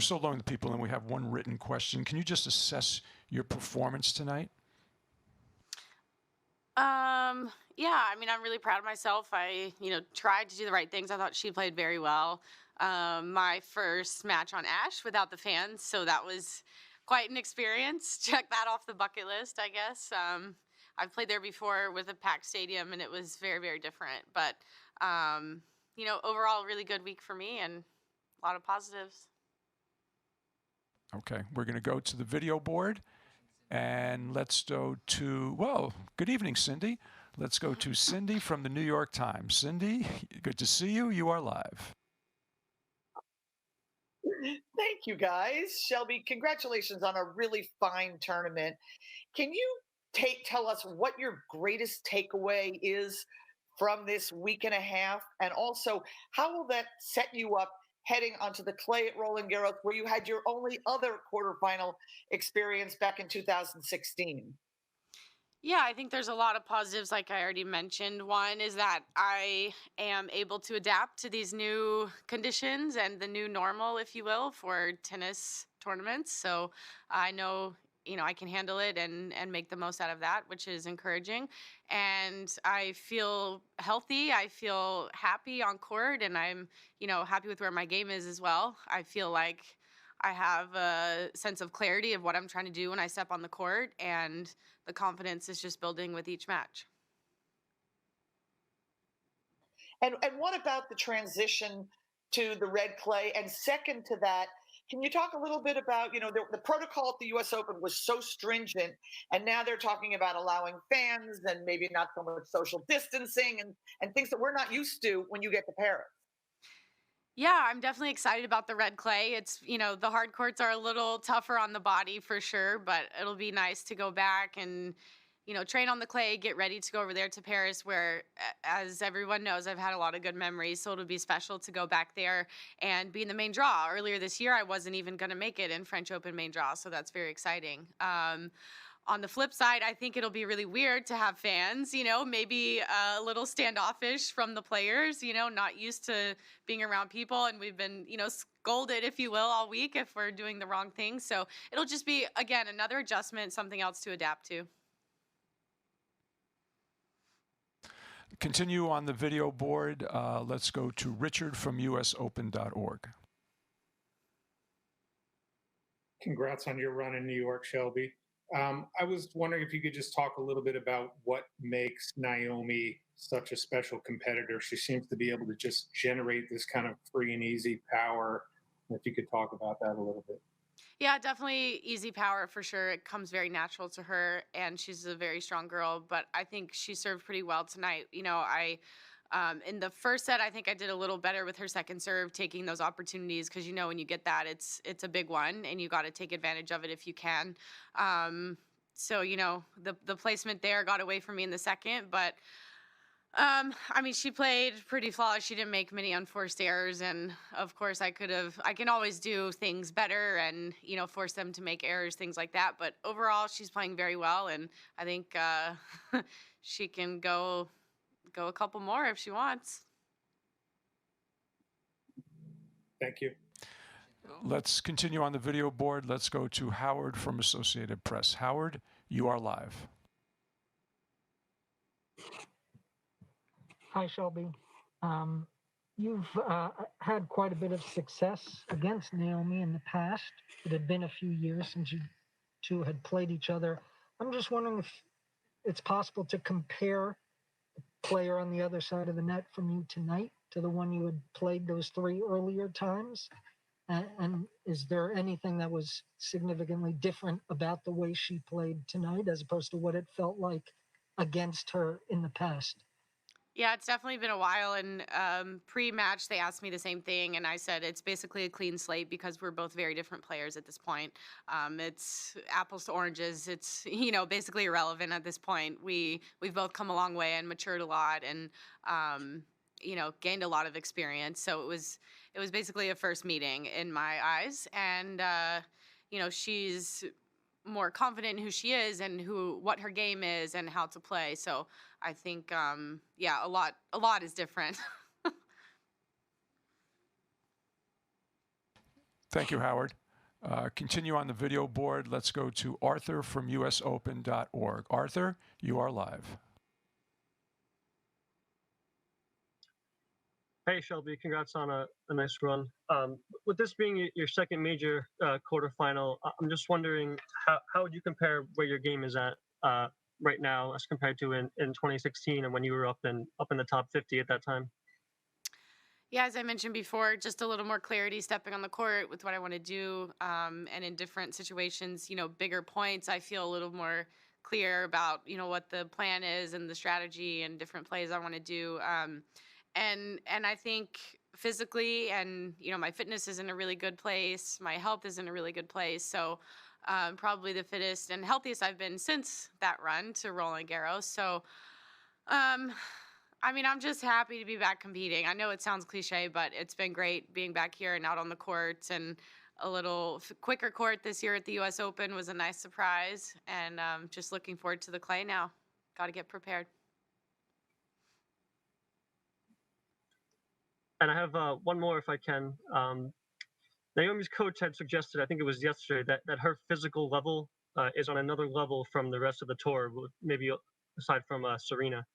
we're still loading the people, and we have one written question. Can you just assess your performance tonight? Yeah, I mean, I'm really proud of myself. I, tried to do the right things. I thought she played very well. My first match on Ash without the fans, so that was quite an experience. Check that off the bucket list, I guess. I've played there before with a packed stadium, and it was very, very different. But, overall, really good week for me and a lot of positives. Okay, we're going to go to the video board, and let's go to, well, good evening, Cindy. Let's go to Cindy from the New York Times. Cindy, good to see you. You are live. Thank you, guys. Shelby, congratulations on a really fine tournament. Can you tell us what your greatest takeaway is from this week and a half? And also, how will that set you up heading onto the clay at Roland Garros, where you had your only other quarterfinal experience back in 2016? Yeah, I think there's a lot of positives, like I already mentioned. One is that I am able to adapt to these new conditions and the new normal, if you will, for tennis tournaments. So I know, I can handle it and make the most out of that, which is encouraging. And I feel healthy. I feel happy on court, and I'm, happy with where my game is as well. I feel like I have a sense of clarity of what I'm trying to do when I step on the court, and the confidence is just building with each match. And what about the transition to the red clay? And second to that, can you talk a little bit about, the protocol at the U.S. Open was so stringent, and now they're talking about allowing fans and maybe not so much social distancing and things that we're not used to when you get to Paris. Yeah, I'm definitely excited about the red clay. It's, the hard courts are a little tougher on the body for sure, but it'll be nice to go back and, train on the clay, get ready to go over there to Paris, where, as everyone knows, I've had a lot of good memories. So it'll be special to go back there and be in the main draw. Earlier this year, I wasn't even going to make it in French Open main draw. So that's very exciting. On the flip side, I think it'll be really weird to have fans, maybe a little standoffish from the players, not used to being around people. And we've been, scolded, if you will, all week if we're doing the wrong thing. So it'll just be, again, another adjustment, something else to adapt to. Continue on the video board. Let's go to Richard from usopen.org. Congrats on your run in New York, Shelby. I was wondering if you could just talk a little bit about what makes Naomi such a special competitor. She seems to be able to just generate this kind of free and easy power. If you could talk about that a little bit. Yeah, definitely easy power for sure. It comes very natural to her, and she's a very strong girl. But I think she served pretty well tonight. In the first set, I think I did a little better with her second serve, taking those opportunities, because when you get that, it's a big one, and you got to take advantage of it if you can. So the placement there got away from me in the second, but. She played pretty flawless. She didn't make many unforced errors, and of course, I can always do things better and force them to make errors, things like that. But overall, she's playing very well, and I think she can go a couple more if she wants. Thank you. Let's continue on the video board. Let's go to Howard from Associated Press. Howard, you are live. Hi, Shelby. You've had quite a bit of success against Naomi in the past. It had been a few years since you two had played each other. I'm just wondering if it's possible to compare the player on the other side of the net from you tonight to the one you had played those 3 earlier times. And is there anything that was significantly different about the way she played tonight as opposed to what it felt like against her in the past? Yeah, it's definitely been a while, and pre-match they asked me the same thing, and I said it's basically a clean slate because we're both very different players at this point. It's apples to oranges. It's basically irrelevant at this point. We've both come a long way and matured a lot, and gained a lot of experience. So it was basically a first meeting in my eyes, and she's more confident in who she is and what her game is and how to play. So I think a lot is different. Thank you, Howard. Continue on the video board. Let's go to Arthur from usopen.org. Arthur, you are live. Hey, Shelby, congrats on a nice run. With this being your second major quarterfinal, I'm just wondering how would you compare where your game is at right now as compared to in 2016 and when you were up in the top 50 at that time? Yeah, as I mentioned before, just a little more clarity stepping on the court with what I want to do. And in different situations, bigger points, I feel a little more clear about, what the plan is and the strategy and different plays I want to do. And I think physically and, my fitness is in a really good place. My health is in a really good place. So probably the fittest and healthiest I've been since that run to Roland Garros. So, um, I'm just happy to be back competing. I know it sounds cliche, but it's been great being back here and out on the courts, and a little quicker court this year at the U.S. Open was a nice surprise, and just looking forward to the clay now. Got to get prepared. And I have one more if I can. Naomi's coach had suggested, I think it was yesterday, that her physical level is on another level from the rest of the tour, maybe aside from Serena.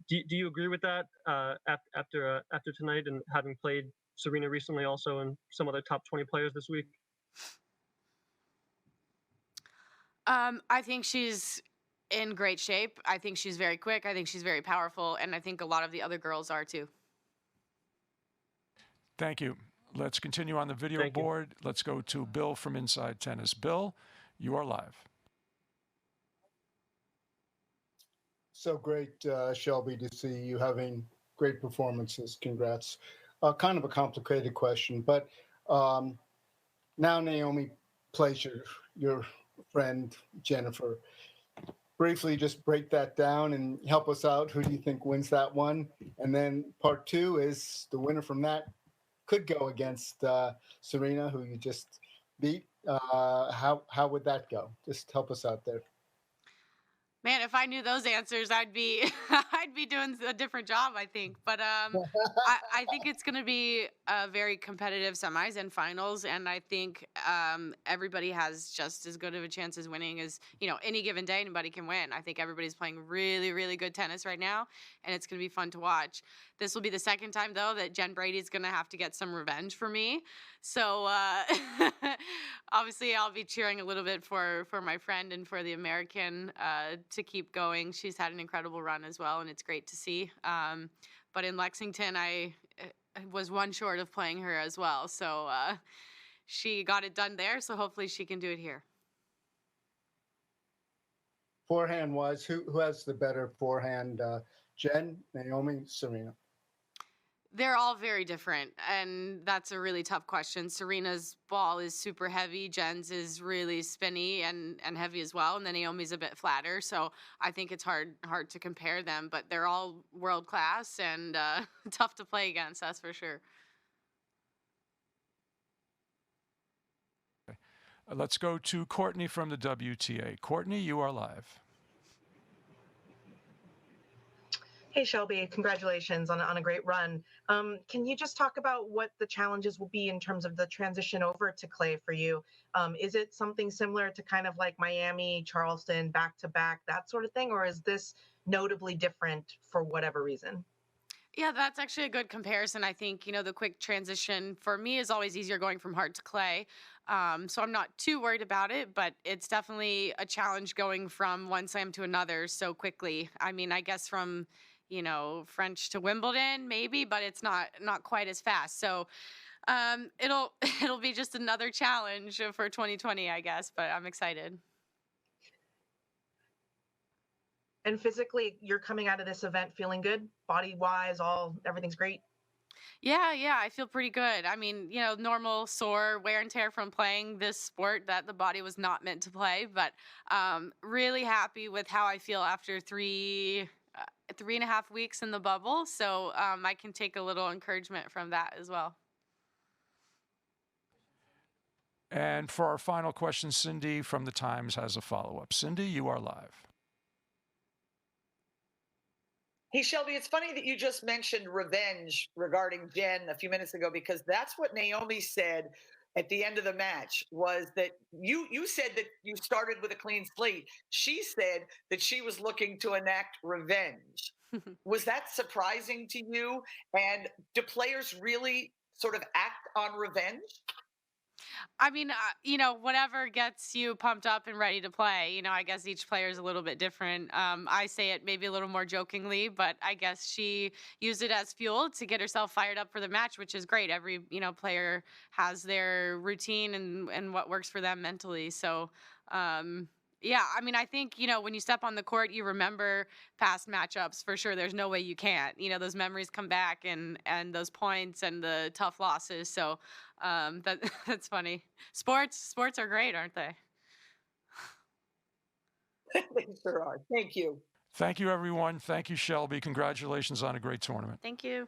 Do you agree with that after tonight and having played Serena recently also and some other top 20 players this week? I think she's in great shape. I think she's very quick. I think she's very powerful. And I think a lot of the other girls are too. Thank you. Let's continue on the video board. Let's go to Bill from Inside Tennis. Bill, you are live. So great, Shelby, to see you having great performances. Congrats. Kind of a complicated question, but now Naomi plays your friend Jennifer. Briefly, just break that down and help us out. Who do you think wins that one? And then part two is the winner from that could go against Serena, who you just beat. How would that go? Just help us out there. Man, if I knew those answers, I'd be I'd be doing a different job, I think. But I think it's going to be a very competitive semis and finals, and I think everybody has just as good of a chance as winning as any given day. Anybody can win. I think everybody's playing really, really good tennis right now, and it's going to be fun to watch. This will be the second time though that Jen Brady's going to have to get some revenge for me. So obviously, I'll be cheering a little bit for my friend and for the American to keep going. She's had an incredible run as well, and it's great to see. But in Lexington, I was one short of playing her as well. So she got it done there, so hopefully she can do it here. Forehand-wise, who has the better forehand, Jen, Naomi, Serena? They're all very different, and that's a really tough question. Serena's ball is super heavy. Jen's is really spinny and heavy as well, and then Naomi's a bit flatter. So I think it's hard to compare them, but they're all world class and tough to play against. That's for sure. Let's go to Courtney from the WTA. Courtney, you are live. Hey, Shelby, congratulations on a great run. Can you just talk about what the challenges will be in terms of the transition over to clay for you? Is it something similar to kind of like Miami, Charleston, back-to-back, that sort of thing? Or is this notably different for whatever reason? Yeah, that's actually a good comparison. I think, the quick transition for me is always easier going from hard to clay. So I'm not too worried about it, but it's definitely a challenge going from one slam to another so quickly. I mean, I guess from French to Wimbledon, maybe, but it's not quite as fast. So it'll be just another challenge for 2020, I guess, but I'm excited. And physically, you're coming out of this event feeling good, body-wise, everything's great? Yeah, I feel pretty good. I mean, normal sore wear and tear from playing this sport that the body was not meant to play, but really happy with how I feel after 3.5 weeks in the bubble. So I can take a little encouragement from that as well. And for our final question, Cindy from the Times has a follow-up. Cindy, you are live. Hey, Shelby, it's funny that you just mentioned revenge regarding Jen a few minutes ago, because that's what Naomi said at the end of the match was that you said that you started with a clean slate. She said that she was looking to enact revenge. Was that surprising to you? And do players really sort of act on revenge? I mean, whatever gets you pumped up and ready to play. I guess each player is a little bit different. I say it maybe a little more jokingly, but I guess she used it as fuel to get herself fired up for the match, which is great. Every player has their routine and what works for them mentally. So, yeah, I mean, I think when you step on the court, you remember past matchups for sure. There's no way you can't. Those memories come back and those points and the tough losses. So, that that's funny. Sports are great, aren't they? They sure are. Thank you. Thank you, everyone. Thank you, Shelby. Congratulations on a great tournament. Thank you.